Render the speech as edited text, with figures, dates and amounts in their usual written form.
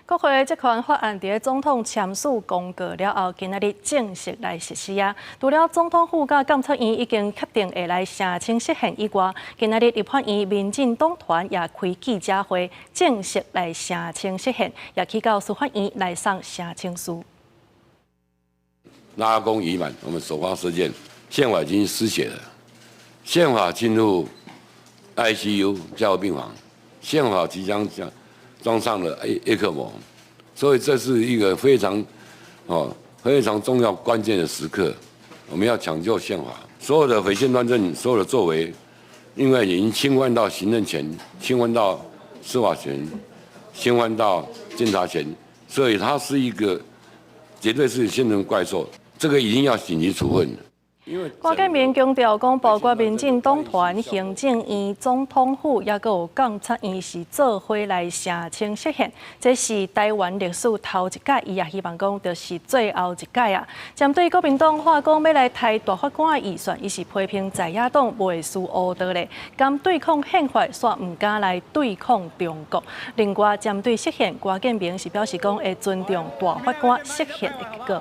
国会这款法案伫总统签署公告了后，今仔日正式来实施啊！除了总统府甲监察院已经确定会来申请释宪以外，今仔日立法院民进党团也开记者会，正式来申请释宪，也去到司法院来送申请书。拉弓已满，我们首发射箭，宪法已经失血了，宪法进入 ICU 加护病房，宪法即将装上了ECMO，所以这是一个非常重要关键的时刻，我们要抢救宪法。所有的违宪乱政，所有的作为，因为已经侵犯到行政权，侵犯到司法权，侵犯到监察权，所以它是一个绝对是现成怪兽，这个一定要紧急处分。 郭建明强调，讲包括民进党团、行政院、总统府，也阁有监察院是做伙来申请释宪，这是台湾历史头一届，伊也希望讲就是最后一届啊。针对国民党话讲要来抬大法官的预算，伊是批评在野党袂输乌道咧，敢对抗宪法，煞唔敢来对抗中国。另外，针对释宪，郭建明是表示讲会尊重大法官释宪的结果。